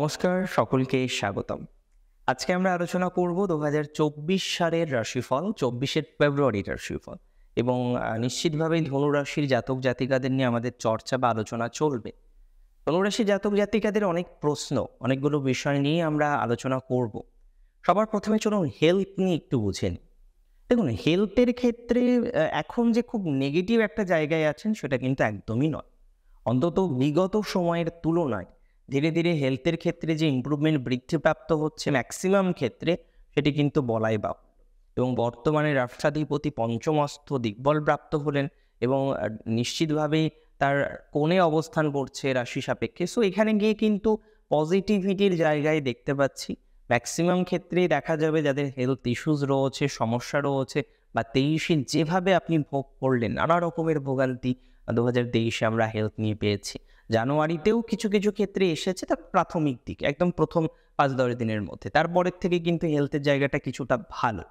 নমস্কার, সকলকে স্বাগতম। আজকে আমরা আলোচনা করব 2024 সালের রাশিফল, 24শে ফেব্রুয়ারির রাশিফল এবং নিশ্চিতভাবেই ধনুরাশির জাতক জাতিকাদের নিয়ে আমাদের চর্চা বা আলোচনা চলবে। ধনুরাশির জাতক জাতিকাদের অনেক প্রশ্ন, অনেকগুলো বিষয় নিয়ে আমরা আলোচনা করব। সবার প্রথমে চলুন হেলথ নিয়ে একটু বুঝে নিই। দেখুন, হেলথের ক্ষেত্রে এখন যে খুব নেগেটিভ একটা জায়গায় আছেন সেটা কিন্তু একদমই নয়। অন্তত বিগত সময়ের তুলনায় ধীরে ধীরে হেলথের ক্ষেত্রে যে ইমপ্রুভমেন্ট বৃদ্ধিপ্রাপ্ত হচ্ছে ম্যাক্সিমাম ক্ষেত্রে, সেটি কিন্তু বলাই বাহুল্য। এবং বর্তমানে রাষ্ট্রাধিপতি পঞ্চমস্থ দিগ্বল প্রাপ্ত হলেন এবং নিশ্চিতভাবেই তার কোণে অবস্থান করছে রাশি সাপেক্ষে। সো এখানে গিয়ে কিন্তু পজিটিভিটির জায়গায় দেখতে পাচ্ছি। ম্যাক্সিমাম ক্ষেত্রেই দেখা যাবে যাদের হেলথ ইস্যুস রয়েছে, সমস্যা রয়েছে, বা 23-এ যেভাবে আপনি ভোগ করলেন নানা রকমের ভোগান্তি 2023-এ আমরা হেলথ নিয়ে পেয়েছি। জানুয়ারিতেও কিছু কিছু ক্ষেত্রে এসেছে, তার প্রাথমিক দিকে একদম প্রথম 5-10 দিনের মধ্যে। তারপরের থেকে কিন্তু হেলথের জায়গাটা কিছুটা ভালো।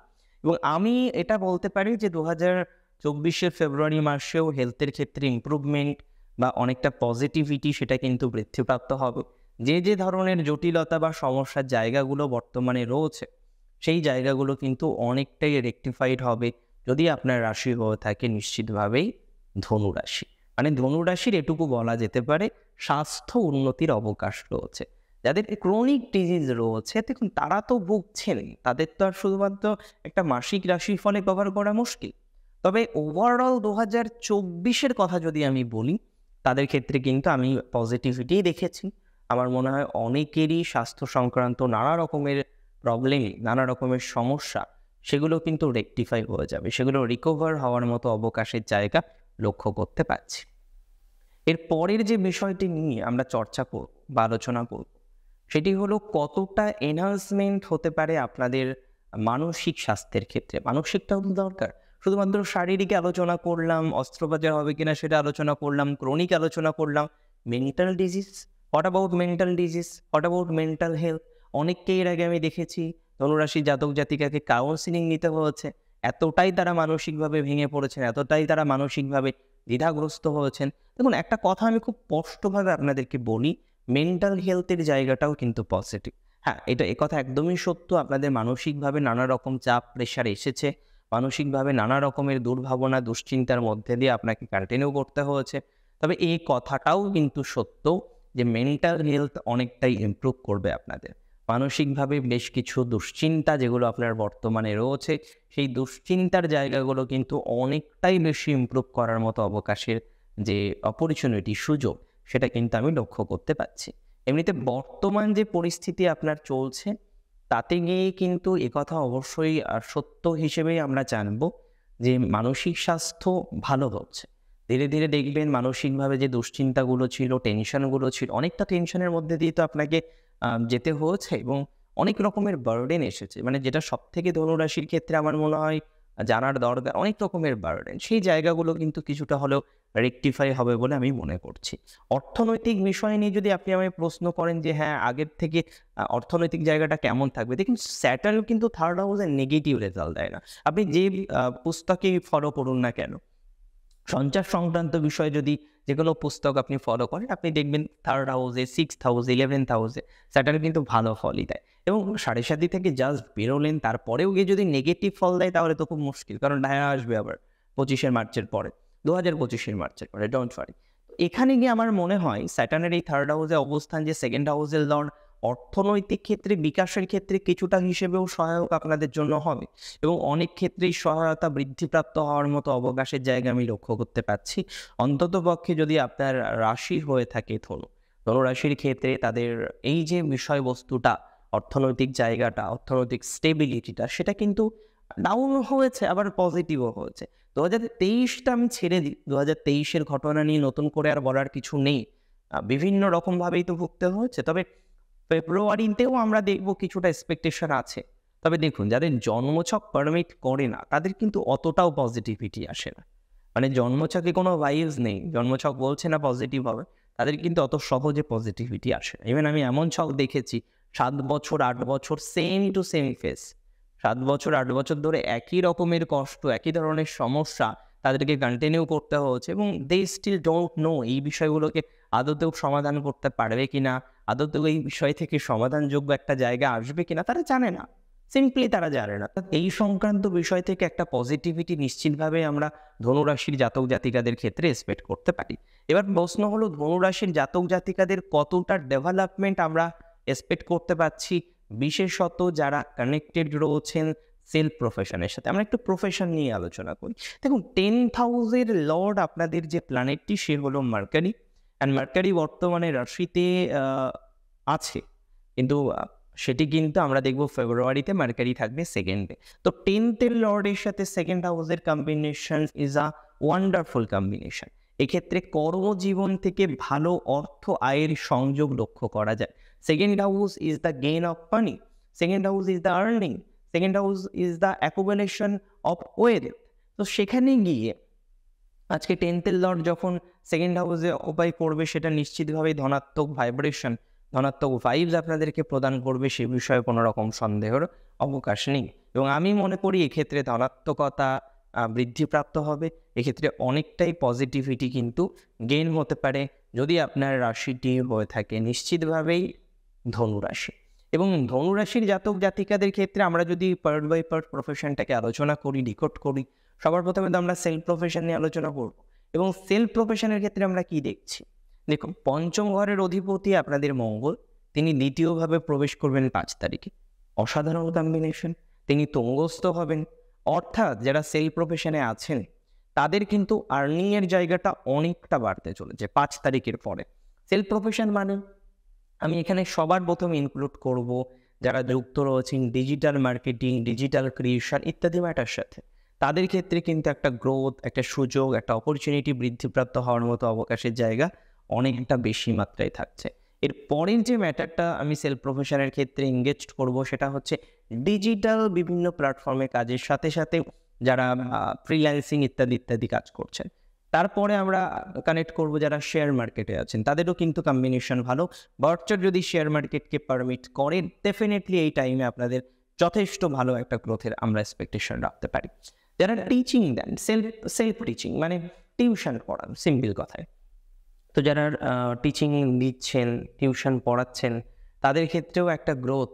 এবং আমি এটা বলতে পারি যে 2024-এর ফেব্রুয়ারি মাসেও হেলথের ক্ষেত্রে ইমপ্রুভমেন্ট বা অনেকটা পজিটিভিটি সেটা কিন্তু বৃদ্ধিপ্রাপ্ত হবে। যে যে ধরনের জটিলতা বা সমস্যার জায়গাগুলো বর্তমানে রয়েছে, সেই জায়গাগুলো কিন্তু অনেকটাই রেকটিফাইড হবে যদি আপনার রাশি হয়ে থাকে নিশ্চিতভাবেই ধনুরাশি। মানে ধনুরাশির এটুকু বলা যেতে পারে স্বাস্থ্য উন্নতির অবকাশ রয়েছে। যাদের ক্রনিক ডিজিজ রয়েছে, দেখুন তারা তো ভুগছেন, তাদের তো আর শুধুমাত্র একটা মাসিক রাশির ফলে কভার করা মুশকিল। তবে ওভারঅল 2024-এর কথা যদি আমি বলি, তাদের ক্ষেত্রে কিন্তু আমি পজিটিভিটি দেখেছি। আমার মনে হয় অনেকেরই স্বাস্থ্য সংক্রান্ত নানা রকমের প্রবলেম, নানা রকমের সমস্যা, সেগুলো কিন্তু রেকটিফাই হয়ে যাবে, সেগুলো রিকভার হওয়ার মতো অবকাশের জায়গা লক্ষ্য করতে পারছি। এর পরের যে বিষয়টি নিয়ে আমরা চর্চা করব বা আলোচনা করব, সেটি হলো কতটা এনহান্সমেন্ট হতে পারে আপনাদের মানসিক স্বাস্থ্যের ক্ষেত্রে। মানসিকটাও তো দরকার। শুধুমাত্র শারীরিক আলোচনা করলাম, অস্ত্রোপচার হবে কিনা সেটা আলোচনা করলাম, ক্রনিক আলোচনা করলাম, mental disease, what about mental disease, what about mental health? অনেককেই এর আগে আমি দেখেছি ধনুরাশি জাতক জাতিকাকে কাউন্সিলিং নিতে হয়েছে। এতটাই তারা মানসিকভাবে ভেঙে পড়েছেন, এতটাই তারা মানসিকভাবে দ্বিধাগ্রস্ত হয়েছেন। দেখুন, একটা কথা আমি খুব স্পষ্টভাবে আপনাদেরকে বলি, মেন্টাল হেলথের জায়গাটাও কিন্তু পজিটিভ। হ্যাঁ, একথা একদমই সত্য। আপনাদের মানসিকভাবে নানা রকম চাপ, প্রেশার এসেছে। মানসিকভাবে নানা রকমের দুর্ভাবনা, দুশ্চিন্তার মধ্যে দিয়ে আপনাকে কন্টিনিউ করতে হয়েছে। তবে এই কথাটাও কিন্তু সত্য যে মেন্টাল হেলথ অনেকটাই ইমপ্রুভ করবে আপনাদের। মানসিকভাবে বেশ কিছু দুশ্চিন্তা যেগুলো আপনার বর্তমানে রয়েছে, সেই দুশ্চিন্তার জায়গাগুলো কিন্তু অনেকটাই বেশি ইমপ্রুভ করার মতো অবকাশের যে অপরচুনিটি, সুযোগ, সেটা কিন্তু আমি লক্ষ্য করতে পারছি। এমনিতে বর্তমান যে পরিস্থিতি আপনার চলছে, তাতে গিয়ে কিন্তু একথা অবশ্যই সত্য হিসেবেই আমরা জানব যে মানসিক স্বাস্থ্য ভালো হচ্ছে। ধীরে ধীরে দেখবেন মানসিকভাবে যে দুশ্চিন্তাগুলো ছিল, টেনশনগুলো ছিল, অনেকটা টেনশনের মধ্যে দিয়ে তো আপনাকে যেতে হয়েছে এবং অনেক রকমের বার্ডেন এসেছে। মানে যেটা সবথেকে ধনুরাশির ক্ষেত্রে আমার মনে হয় জানার দরকার, অনেক রকমের বার্ডেন। সেই জায়গাগুলো কিন্তু কিছুটা হলেও রেকটিফাই হবে বলে আমি মনে করছি। অর্থনৈতিক বিষয় নিয়ে যদি আপনি আমায় প্রশ্ন করেন যে হ্যাঁ, আগের থেকে অর্থনৈতিক জায়গাটা কেমন থাকবে? দেখুন, স্যাটার্ন কিন্তু থার্ড হাউসে নেগেটিভ রেজাল্ট দেয় না। আপনি যে পুস্তকেই ফলো করুন না কেন, সঞ্চার সংক্রান্ত বিষয়ে যদি যেকোনো পুস্তক আপনি ফলো করেন, আপনি দেখবেন থার্ড হাউসে, 6th হাউসে, 11th হাউসে স্যাটার্ন কিন্তু ভালো ফলই দেয়। এবং 7.5 থেকে জাস্ট বেরোলেন, তারপরেও গিয়ে যদি নেগেটিভ ফল দেয় তাহলে তো খুব মুশকিল। কারণ ঢায়া আসবে আবার 25শে মার্চের পরে, 2025-এর মার্চের পরে, ডোন্ট ওয়ারি। এখানে গিয়ে আমার মনে হয় স্যাটার্নের এই থার্ড হাউসে অবস্থান, যে সেকেন্ড হাউসের লর্ড, অর্থনৈতিক ক্ষেত্রে বিকাশের ক্ষেত্রে কিছুটা হিসেবেও সহায়ক আপনাদের জন্য হবে এবং অনেক ক্ষেত্রেই সহায়তা বৃদ্ধিপ্রাপ্ত হওয়ার মতো অবকাশের জায়গা আমি লক্ষ্য করতে পারছি। অন্ততপক্ষে যদি আপনার রাশি হয়ে থাকে ধনুরাশির ক্ষেত্রে তাদের এই যে বিষয়বস্তুটা, অর্থনৈতিক জায়গাটা, অর্থনৈতিক স্টেবিলিটিটা, সেটা কিন্তু ডাউন হয়েছে, আবার পজিটিভও হয়েছে। 2023টা আমি ছেড়ে দিই, 2023-এর ঘটনা নিয়ে নতুন করে আর বলার কিছু নেই। বিভিন্ন রকমভাবেই তো ভুগতে হয়েছে। তবে ফেব্রুয়ারিতেও আমরা দেখব কিছুটা এক্সপেকটেশন আছে। তবে দেখুন, যাদের জন্মছক পারমিট করে না, তাদের কিন্তু অতটাও পজিটিভিটি আসে না। মানে জন্মছকে কোনো ভাইবস নেই, জন্মছক বলছে না পজিটিভ হবে, তাদের কিন্তু অত সহজে পজিটিভিটি আসে না। ইভেন আমি এমন ছক দেখেছি 7 বছর 8 বছর সেম টু সেম ফেস, 7 বছর 8 বছর ধরে একই রকমের কষ্ট, একই ধরনের সমস্যা, তাদেরকে কন্টিনিউ করতে হচ্ছে এবং দে স্টিল ডোন্ট নো এই বিষয়গুলোকে আদতেও সমাধান করতে পারবে কিনা, আদতেও এই বিষয় থেকে সমাধানযোগ্য একটা জায়গা আসবে কিনা তারা জানে না, সিম্পলি তারা জানে না। এই সংক্রান্ত বিষয় থেকে একটা পজিটিভিটি নিশ্চিতভাবে আমরা ধনুরাশির জাতক জাতিকাদের ক্ষেত্রে এক্সপেক্ট করতে পারি। এবার প্রশ্ন হলো ধনুরাশির জাতক জাতিকাদের কতটা ডেভেলপমেন্ট আমরা এক্সপেক্ট করতে পারছি, বিশেষত যারা কানেক্টেড রয়েছেন সেলফ প্রফেশনের সাথে। আমরা একটু প্রফেশন নিয়ে আলোচনা করি। দেখুন 10th হাউসের লর্ড আপনাদের যে প্ল্যানেটটি সে হলো মার্কারি, অ্যান্ড মার্কারি বর্তমানে রাশিতে আছে, কিন্তু সেটি কিন্তু আমরা দেখব ফেব্রুয়ারিতে মার্কারি থাকবে সেকেন্ডে। তো 10th লর্ডের সাথে সেকেন্ড হাউসের combination is a wonderful combination. এক্ষেত্রে কর্মজীবন থেকে ভালো অর্থ আয়ের সংযোগ লক্ষ্য করা যায়। Second house is the gain of money, second house is the earning, second house is the accumulation of wealth. তো সেখানে গিয়ে আজকে 10th লর্ড যখন সেকেন্ড হাউসে অকুপাই করবে সেটা নিশ্চিতভাবেই ধনাত্মক ভাইব্রেশন, ধনাত্মক ভাইবস আপনাদেরকে প্রদান করবে, সে বিষয়ে কোনো রকম সন্দেহের অবকাশ নেই। এবং আমি মনে করি এক্ষেত্রে ধনাত্মকতা বৃদ্ধিপ্রাপ্ত হবে, এক্ষেত্রে অনেকটাই পজিটিভিটি কিন্তু গেইন হতে পারে যদি আপনার রাশিটি হয়ে থাকে নিশ্চিতভাবেই ধনুরাশি। এবং ধনুরাশির জাতক জাতিকাদের ক্ষেত্রে আমরা যদি পার্ট বাই পার্ট প্রফেশনটাকে আলোচনা করি, ডিকোড করি, সবার প্রথমে তো আমরা সেলফ প্রফেশন নিয়ে আলোচনা করব। এবং সেলফ প্রফেশনের ক্ষেত্রে আমরা কি দেখছি, দেখুন পঞ্চম ঘরের অধিপতি আপনাদের মঙ্গল, তিনি দ্বিতীয়ভাবে প্রবেশ করবেন 5 তারিখে, অসাধারণ কম্বিনেশন। তিনি তুঙ্গস্থ হবেন, অর্থাৎ যারা সেলফ প্রফেশনে আছেন তাদের কিন্তু আর্নিংয়ের জায়গাটা অনেকটা বাড়তে চলেছে 5 তারিখের পরে। সেলফ প্রফেশন মানে আমি এখানে সবার প্রথমে ইনক্লুড করব যারা যুক্ত রয়েছেন ডিজিটাল মার্কেটিং, ডিজিটাল ক্রিয়েশন ইত্যাদি ম্যাটার সাথে। তাদের ক্ষেত্রে কিন্তু একটা গ্রোথ, একটা সুযোগ, একটা অপরচুনিটি বৃদ্ধিপ্রাপ্ত হওয়ার মতো অবকাশের জায়গা অনেকটা বেশি মাত্রায় থাকছে। এর পরের যে ম্যাটারটা আমি সেলফ প্রফেশনের ক্ষেত্রে এঙ্গেজ করব সেটা হচ্ছে ডিজিটাল বিভিন্ন প্ল্যাটফর্মে কাজের সাথে সাথে যারা ফ্রিল্যান্সিং ইত্যাদি ইত্যাদি কাজ করছেন। তারপরে আমরা কানেক্ট করব যারা শেয়ার মার্কেটে আছেন, তাদেরও কিন্তু কম্বিনেশন ভালো। বর্চর যদি শেয়ার মার্কেটকে পারমিট করে ডেফিনেটলি এই টাইমে আপনাদের যথেষ্ট ভালো একটা গ্রোথের আমরা এক্সপেকটেশন রাখতে পারি। যারা টিচিং দেন, সেলফ টিচিং মানে টিউশন পড়ান, সিম্পল কথায়, তো যারা টিচিং দিচ্ছেন, টিউশন পড়াচ্ছেন, তাদের ক্ষেত্রেও একটা গ্রোথ,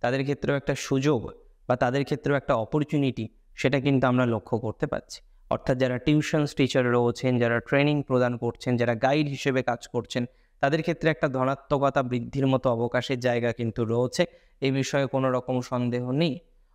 তাদের ক্ষেত্রেও একটা সুযোগ বা তাদের ক্ষেত্রেও একটা অপরচুনিটি, সেটা কিন্তু আমরা লক্ষ্য করতে পারছি। অর্থাৎ যারা টিউশন টিচার রয়েছেন, যারা ট্রেনিং প্রদান করছেন, যারা গাইড হিসেবে কাজ করছেন, তাদের ক্ষেত্রে একটা ধনাত্মকতা বৃদ্ধির মতো অবকাশের জায়গা কিন্তু রয়েছে, এই বিষয়ে কোনো রকম সন্দেহ নেই।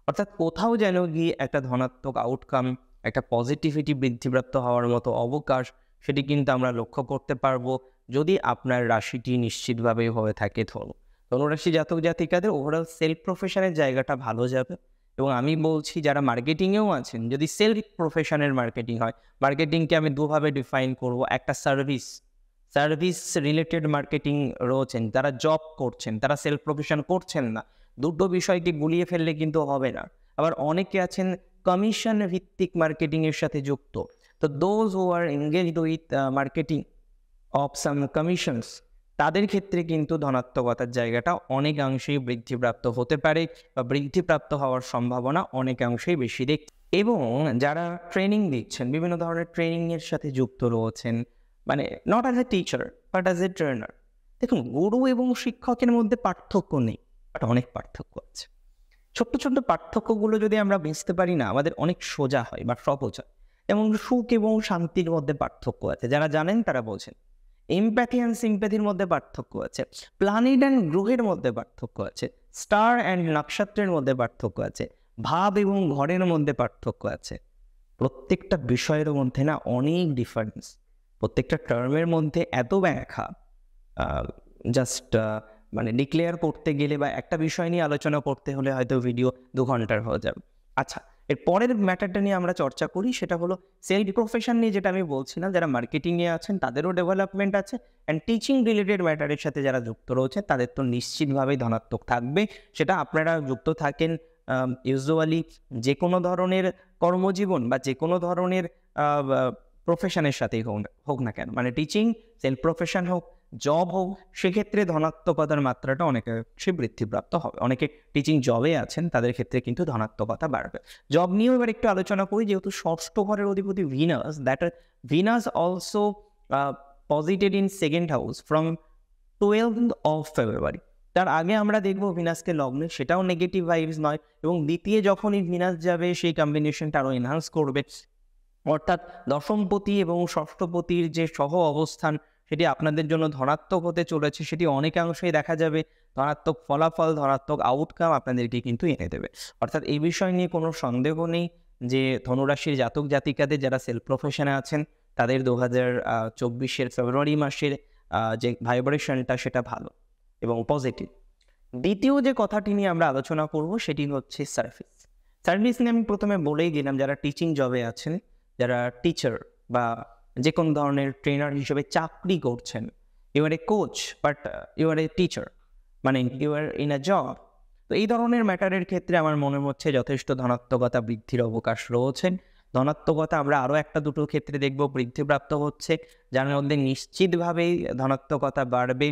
অর্থাৎ কোথাও যেন গিয়ে একটা ধনাত্মক আউটকাম, একটা পজিটিভিটি বৃদ্ধিপ্রাপ্ত হওয়ার মতো অবকাশ, সেটি কিন্তু আমরা লক্ষ্য করতে পারবো যদি আপনার রাশিটি নিশ্চিতভাবে হয়ে থাকে ধনু। ধনুরাশি জাতক জাতিকাদের ওভারঅল সেলফ প্রফেশনের জায়গাটা ভালো যাবে। এবং আমি বলছি যারা মার্কেটিংয়েও আছেন, যদি সেলফ প্রফেশনের মার্কেটিং হয়, মার্কেটিংকে আমি দুভাবে ডিফাইন করব। একটা সার্ভিস রিলেটেড মার্কেটিং রয়েছেন, তারা জব করছেন, তারা সেলফ প্রফেশন করছেন না, দুটো বিষয়কে গুলিয়ে ফেললে কিন্তু হবে না। আবার অনেকে আছেন কমিশন ভিত্তিক মার্কেটিংয়ের সাথে যুক্ত। তো those who are engaged with marketing of some commissions, তাদের ক্ষেত্রে কিন্তু ধনাত্মকতার জায়গাটা অনেকাংশেই বৃদ্ধিপ্রাপ্ত হতে পারে বা বৃদ্ধিপ্রাপ্ত হওয়ার সম্ভাবনা অনেকাংশেই বেশি দেখছে। এবং যারা ট্রেনিং দিচ্ছেন, বিভিন্ন ধরনের ট্রেনিংয়ের সাথে যুক্ত রয়েছেন, মানে not as a teacher but as a trainer, দেখুন গুরু এবং শিক্ষকের মধ্যে পার্থক্য নেই, বাট অনেক পার্থক্য আছে। ছোট্ট ছোট্ট পার্থক্যগুলো যদি আমরা বুঝতে পারি না, আমাদের অনেক সোজা হয় বা সহজ হয়। যেমন সুখ এবং শান্তির মধ্যে পার্থক্য আছে, যারা জানেন তারা বোঝেন। এমপ্যাথি অ্যান্ড সিম্প্যাথির মধ্যে পার্থক্য আছে, প্ল্যানেট অ্যান্ড গ্রহের মধ্যে পার্থক্য আছে, স্টার অ্যান্ড নক্ষত্রের মধ্যে পার্থক্য আছে, ভাব এবং ঘরের মধ্যে পার্থক্য আছে। প্রত্যেকটা বিষয়ের মধ্যে না অনেক ডিফারেন্স, প্রত্যেকটা টার্মের মধ্যে এত ব্যাখ্যা, জাস্ট মানে ডিক্লেয়ার করতে গেলে বা একটা বিষয় নিয়ে আলোচনা করতে হলে হয়তো ভিডিও 2 ঘন্টার হয়ে যাবে। আচ্ছা, এর পরের ম্যাটারটা নিয়ে আমরা চর্চা করি, সেটা হলো সেলফ প্রফেশন নিয়ে, যেটা আমি বলছিলাম যারা মার্কেটিংয়ে আছেন তাদেরও ডেভেলপমেন্ট আছে, অ্যান্ড টিচিং রিলেটেড ম্যাটারের সাথে যারা যুক্ত রয়েছে তাদের তো নিশ্চিতভাবেই ধনাত্মক থাকবে। সেটা আপনারা যুক্ত থাকেন ইউজুয়ালি যে কোনো ধরনের কর্মজীবন বা যে কোনো ধরনের প্রফেশনের সাথেই হোক না কেন, মানে টিচিং, সেলফ প্রফেশন হোক, জব হোক, সেক্ষেত্রে ধনাত্মকতার মাত্রাটা অনেকাংশে বৃদ্ধিপ্রাপ্ত হবে। অনেকে টিচিং জবে আছেন, তাদের ক্ষেত্রে কিন্তু ধনাত্মকতা বাড়বে। জব নিয়েও এবার একটু আলোচনা করি, যেহেতু ষষ্ঠ ঘরের অধিপতি Venus, Venus also posited in second house from 12th of February। তার আগে আমরা দেখবো ভিনাসকে লগ্নে, সেটাও নেগেটিভ ভাইবস নয়, এবং দ্বিতীয় যখনই ভিনাস যাবে সেই কম্বিনেশনটা আরও এনহান্স করবে। অর্থাৎ দশমপতি এবং ষষ্ঠপতির যে সহ অবস্থান, সেটি আপনাদের জন্য ধনাত্মক হতে চলেছে। সেটি অনেকাংশেই দেখা যাবে ধনাত্মক ফলাফল, ধনাত্মক আউটকাম আপনাদেরকে কিন্তু এনে দেবে। অর্থাৎ এই বিষয় নিয়ে কোনো সন্দেহ নেই যে ধনুরাশির জাতক জাতিকাদের যারা সেলফ প্রফেশনে আছেন, তাদের 2024 ফেব্রুয়ারি মাসের যে ভাইব্রেশনটা সেটা ভালো এবং পজিটিভ। দ্বিতীয় যে কথাটি নিয়ে আমরা আলোচনা করব সেটি হচ্ছে সার্ভিস। সার্ভিস নিয়ে আমি প্রথমে বলেই দিলাম, যারা টিচিং জবে আছেন, যারা টিচার বা যে কোনো ধরনের ট্রেনার হিসেবে চাকরি করছেন, you are a coach but you are a teacher, মানে you are in a job. তো এই ধরনের ম্যাটারের ক্ষেত্রে আমার মনে হচ্ছে যথেষ্ট ধনাত্মকতা বৃদ্ধির অবকাশ রয়েছে। ধনাত্মকতা আমরা আরও একটা দুটো ক্ষেত্রে দেখব বৃদ্ধিপ্রাপ্ত হচ্ছে, যার মধ্যে নিশ্চিতভাবেই ধনাত্মকতা বাড়বে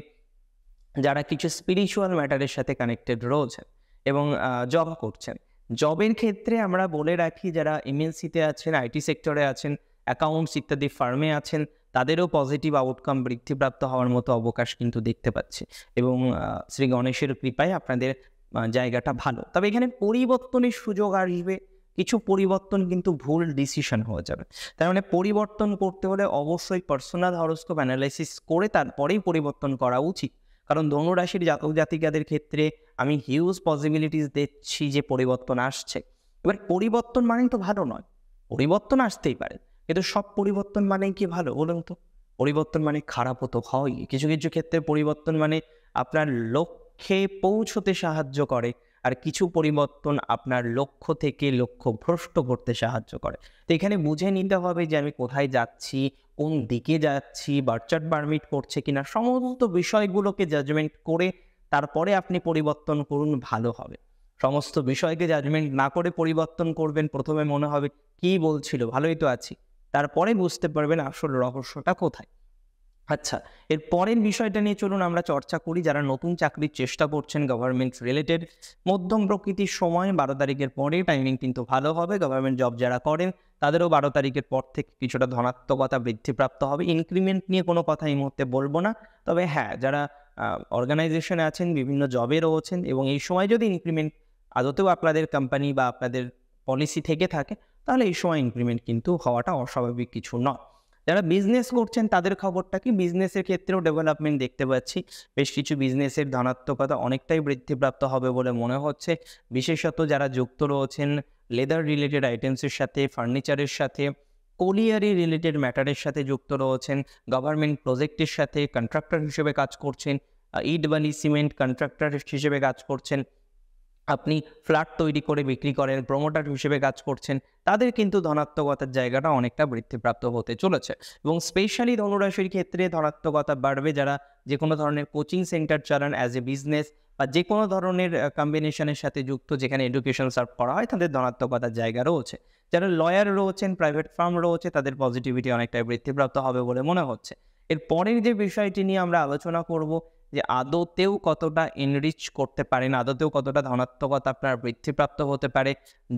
যারা কিছু স্পিরিচুয়াল ম্যাটারের সাথে কানেক্টেড রয়েছেন এবং জব করছেন। জবের ক্ষেত্রে আমরা বলে রাখি, যারা এমএনসিতে আছেন, আইটি সেক্টরে আছেন, অ্যাকাউন্টস ইত্যাদি ফার্মে আছেন, তাদেরও পজিটিভ আউটকাম বৃদ্ধিপ্রাপ্ত হওয়ার মতো অবকাশ কিন্তু দেখতে পাচ্ছি, এবং শ্রী গণেশের কৃপায় আপনাদের জায়গাটা ভালো। তবে এখানে পরিবর্তনের সুযোগ আসবে, কিছু পরিবর্তন কিন্তু ভুল ডিসিশন হয়ে যাবে। তার মানে পরিবর্তন করতে হলে অবশ্যই পার্সোনাল হরোস্কোপ অ্যানালাইসিস করে তারপরেই পরিবর্তন করা উচিত। কারণ ধনুরাশির জাতক জাতিকাদের ক্ষেত্রে আমি হিউজ পসিবিলিটিস দেখছি যে পরিবর্তন আসছে। এবার পরিবর্তন মানেই তো ভালো নয়, পরিবর্তন আসতেই পারে, কিন্তু সব পরিবর্তন মানেই কি ভালো বলুন তো? পরিবর্তন মানে খারাপও তো হয়। কিছু কিছু ক্ষেত্রে পরিবর্তন মানে আপনার লক্ষ্যে পৌঁছতে সাহায্য করে, আর কিছু পরিবর্তন আপনার লক্ষ্য থেকে লক্ষ্য ভ্রষ্ট করতে সাহায্য করে। তো এখানে বুঝে নিতে হবে যে আমি কোথায় যাচ্ছি, কোন দিকে যাচ্ছি, বার্চার্ট পারমিট করছে কিনা, সমস্ত বিষয়গুলোকে জাজমেন্ট করে তারপরে আপনি পরিবর্তন করুন, ভালো হবে। সমস্ত বিষয়কে জাজমেন্ট না করে পরিবর্তন করবেন, প্রথমে মনে হবে কি বলছিল, ভালোই তো আছি, তারপরে বুঝতে পারবেন আসল রহস্যটা কোথায়। আচ্ছা, এর পরের বিষয়টা নিয়ে চলুন আমরা চর্চা করি। যারা নতুন চাকরির চেষ্টা করছেন গভর্নমেন্ট রিলেটেড, মধ্যম প্রকৃতির সময় 12 তারিখের পরে টাইমিং কিন্তু ভালো হবে। গভর্নমেন্ট জব যারা করেন তাদেরও 12 তারিখের পর থেকে কিছুটা ধনাত্মকতা বৃদ্ধিপ্রাপ্ত হবে। ইনক্রিমেন্ট নিয়ে কোনো কথা এই মুহূর্তে বলবো না, তবে হ্যাঁ, যারা অর্গানাইজেশনে আছেন, বিভিন্ন জবে রয়েছেন, এবং এই সময় যদি ইনক্রিমেন্ট আদতেও আপনাদের কোম্পানি বা আপনাদের পলিসি থেকে থাকে, তাহলে এই সময় ইনক্রিমেন্ট কিন্তু হওয়াটা অস্বাভাবিক কিছু নয়। যারা বিজনেস করছেন তাদের খবরটা কি? বিজনেসের ক্ষেত্রেও ডেভেলপমেন্ট দেখতে পাচ্ছি। বেশ কিছু বিজনেসের ধনাত্মকতা অনেকটাই বৃদ্ধিপ্রাপ্ত হবে বলে মনে হচ্ছে। বিশেষত যারা যুক্ত রয়েছেন লেদার রিলেটেড আইটেমসের সাথে, ফার্নিচারের সাথে, কোলিয়ারি রিলেটেড ম্যাটারের সাথে যুক্ত রয়েছেন, গভর্নমেন্ট প্রজেক্টের সাথে কন্ট্রাক্টর হিসেবে কাজ করছেন, ইট বালি সিমেন্ট কন্ট্রাক্টর হিসেবে কাজ করছেন, আপনি ফ্ল্যাট তৈরি করে বিক্রি করেন, প্রমোটার হিসেবে কাজ করছেন, তাদের কিন্তু ধনাত্মকতার জায়গাটা অনেকটা বৃদ্ধিপ্রাপ্ত হতে চলেছে। এবং স্পেশালি ধনুরাশির ক্ষেত্রে ধনাত্মকতা বাড়বে যারা যে কোনো ধরনের কোচিং সেন্টার চালান অ্যাজ এ বিজনেস, বা যে কোনো ধরনের কম্বিনেশনের সাথে যুক্ত যেখানে এডুকেশন সার্ভ করা হয়, তাদের ধনাত্মকতার জায়গা রয়েছে। যারা লয়ার রয়েছেন, প্রাইভেট ফার্ম রয়েছে, তাদের পজিটিভিটি অনেকটাই বৃদ্ধিপ্রাপ্ত হবে বলে মনে হচ্ছে। এর পরের যে বিষয়টি নিয়ে আমরা আলোচনা করব, যে আদতেও কতটা এনরিচ করতে পারেন, আদতেও কতটা ধনাত্মকতা আপনার বৃদ্ধিপ্রাপ্ত হতে পারে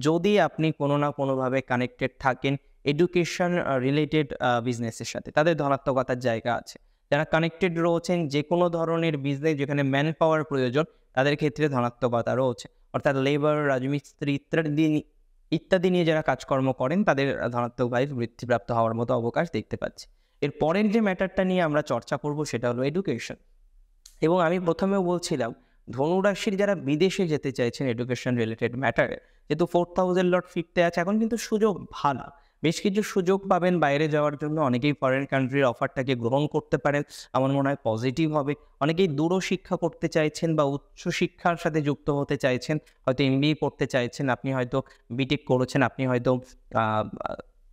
যদি আপনি কোনো না কোনোভাবে কানেক্টেড থাকেন এডুকেশন রিলেটেড বিজনেসের সাথে, তাদের ধনাত্মকতার জায়গা আছে। যারা কানেক্টেড রয়েছেন যে কোনো ধরনের বিজনেস যেখানে ম্যান পাওয়ার প্রয়োজন, তাদের ক্ষেত্রে ধনাত্মকতা রয়েছে। অর্থাৎ লেবার, রাজমিস্ত্রি ইত্যাদি নিয়ে যারা কাজকর্ম করেন, তাদের ধনাত্মক ভাইব বৃদ্ধিপ্রাপ্ত হওয়ার মতো অবকাশ দেখতে পাচ্ছি। এর পরের যে ম্যাটারটা নিয়ে আমরা চর্চা করব সেটা হলো এডুকেশন। এবং আমি প্রথমেও বলছিলাম, ধনুরাশির যারা বিদেশে যেতে চাইছেন এডুকেশন রিলেটেড ম্যাটারে, যেহেতু 4000 লট ফিরতে আছে, এখন কিন্তু সুযোগ ভালো, বেশ কিছু সুযোগ পাবেন বাইরে যাওয়ার জন্য। অনেকেই ফরেন কান্ট্রির অফারটাকে গ্রহণ করতে পারেন, আমার মনে হয় পজিটিভ হবে। অনেকেই দূরশিক্ষা করতে চাইছেন বা উচ্চশিক্ষার সাথে যুক্ত হতে চাইছেন, হয়তো MBA পড়তে চাইছেন, আপনি হয়তো বিটেক করেছেন, আপনি হয়তো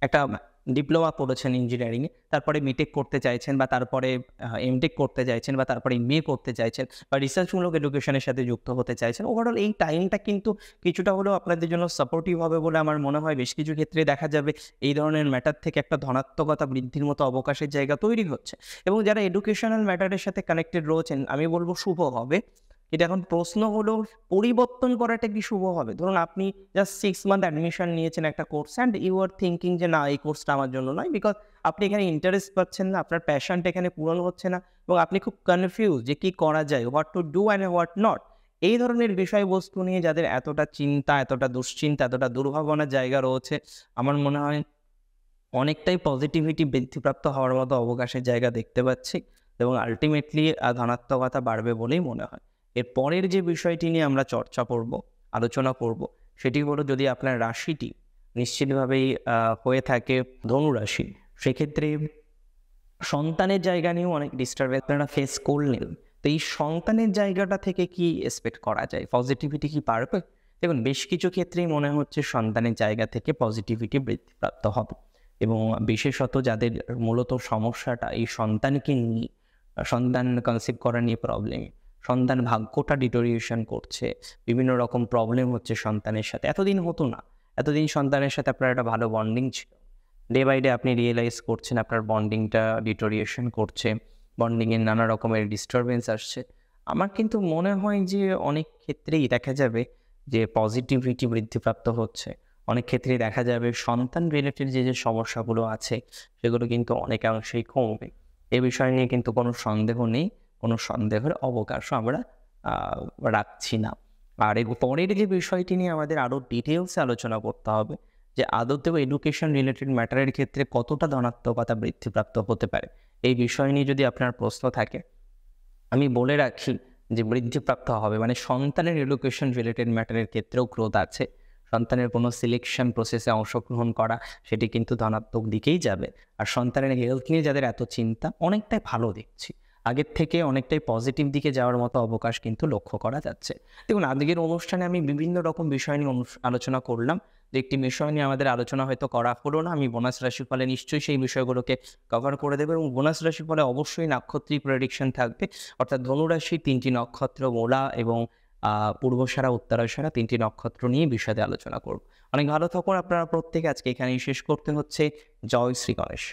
একটা ডিপ্লোমা করেছেন ইঞ্জিনিয়ারিংয়ে, তারপরে বিটেক করতে চাইছেন বা তারপরে এমটেক করতে চাইছেন বা তারপরে এমবিএ করতে চাইছেন বা রিসার্চমূলক এডুকেশনের সাথে যুক্ত হতে চাইছেন, ওভারঅল এই টাইমটা কিন্তু কিছুটা হলেও আপনাদের জন্য সাপোর্টিভ হবে বলে আমার মনে হয়। বেশ কিছু ক্ষেত্রে দেখা যাবে এই ধরনের ম্যাটার থেকে একটা ধনাত্মকতা বৃদ্ধির মতো অবকাশের জায়গা তৈরি হচ্ছে। এবং যারা এডুকেশনাল ম্যাটারের সাথে কানেক্টেড রয়েছেন, আমি বলবো শুভ হবে। এটা এখন প্রশ্ন হলো পরিবর্তন করাটা কি শুভ হবে? ধরুন আপনি জাস্ট 6 মান্থ অ্যাডমিশন নিয়েছেন একটা course and you are thinking যে না, এই কোর্সটা আমার জন্য নয়, বিকজ আপনি এখানে ইন্টারেস্ট পাচ্ছেন না, আপনার প্যাশনটা এখানে পূরণ হচ্ছে না এবং আপনি খুব কনফিউজ যে কি করা যায়, what to do and what not. এই ধরনের বিষয়বস্তু নিয়ে যাদের এতটা চিন্তা, এতটা দুশ্চিন্তা, এতটা দুর্ভাবনার জায়গা রয়েছে, আমার মনে হয় অনেকটাই পজিটিভিটি বৃদ্ধিপ্রাপ্ত হওয়ার মতো অবকাশের জায়গা দেখতে পাচ্ছি এবং আল্টিমেটলি ধনাত্মকতা বাড়বে বলেই মনে হয়। এর পরের যে বিষয়টি নিয়ে আমরা চর্চা করব, আলোচনা করব, সেটি হলো যদি আপনার রাশিটি নিশ্চিতভাবেই হয়ে থাকে ধনু রাশি, সেক্ষেত্রে সন্তানের জায়গা নিয়েও অনেক ডিস্টারবেন্স আপনারা ফেস করলেন। তো এই সন্তানের জায়গাটা থেকে কি এক্সপেক্ট করা যায়? পজিটিভিটি কি বাড়বে? দেখুন, বেশ কিছু ক্ষেত্রেই মনে হচ্ছে সন্তানের জায়গা থেকে পজিটিভিটি বৃদ্ধিপ্রাপ্ত হবে এবং বিশেষত যাদের মূলত সমস্যাটা এই সন্তানকে নিয়ে, সন্তান কনসিভ করা নিয়ে প্রবলেম, সন্তান ভাগ্যটা ডিটোরিয়েশন করছে, বিভিন্ন রকম প্রবলেম হচ্ছে সন্তানের সাথে। এতদিন হতো না, এতদিন সন্তানের সাথে আপনার একটা ভালো বন্ডিং ছিল। ডে বাই ডে আপনি রিয়েলাইজ করছেন আপনার বন্ডিংটা ডিটোরিয়েশন করছে, বন্ডিংয়ের নানা রকমের ডিস্টারবেন্স আসছে। আমার কিন্তু মনে হয় যে অনেক ক্ষেত্রেই দেখা যাবে যে পজিটিভিটি বৃদ্ধিপ্রাপ্ত হচ্ছে, অনেক ক্ষেত্রেই দেখা যাবে সন্তান রিলেটেড যে সমস্যাগুলো আছে সেগুলো কিন্তু অনেকাংশেই কমবে। এ বিষয় নিয়ে কিন্তু কোনো সন্দেহ নেই, কোনো সন্দেহের অবকাশও আমরা রাখছি না। আর এর পরের যে বিষয়টি নিয়ে আমাদের আরও ডিটেলসে আলোচনা করতে হবে যে আদতেও এডুকেশন রিলেটেড ম্যাটারের ক্ষেত্রে কতটা ধনাত্মকতা বৃদ্ধিপ্রাপ্ত হতে পারে। এই বিষয় নিয়ে যদি আপনার প্রশ্ন থাকে, আমি বলে রাখি যে বৃদ্ধিপ্রাপ্ত হবে মানে সন্তানের এডুকেশন রিলেটেড ম্যাটারের ক্ষেত্রেও গ্রোথ আছে। সন্তানের কোনো সিলেকশন প্রসেসে অংশগ্রহণ করা, সেটি কিন্তু ধনাত্মক দিকেই যাবে। আর সন্তানের হেলথ নিয়ে যাদের এত চিন্তা, অনেকটাই ভালো দেখছি, আগের থেকে অনেকটাই পজিটিভ দিকে যাওয়ার মতো অবকাশ কিন্তু লক্ষ্য করা যাচ্ছে। দেখুন, আজকের অনুষ্ঠানে আমি বিভিন্ন রকম বিষয় নিয়ে আলোচনা করলাম। যে একটি বিষয় নিয়ে আমাদের আলোচনা হয়তো করা হলো না, আমি বোনাস রাশিফলে নিশ্চয়ই সেই বিষয়গুলোকে কভার করে দেবো এবং বোনাস রাশিফলে অবশ্যই নাক্ষত্রিক প্রেডিকশন থাকবে, অর্থাৎ ধনুরাশি 3টি নক্ষত্র, মূলা এবং পূর্বসারা, উত্তরাষাঢ়া 3টি নক্ষত্র নিয়ে বিশদে আলোচনা করব। অনেক ভালো থাকুন আপনারা প্রত্যেকে। আজকে এখানেই শেষ করতে হচ্ছে। জয় শ্রী গণেশ।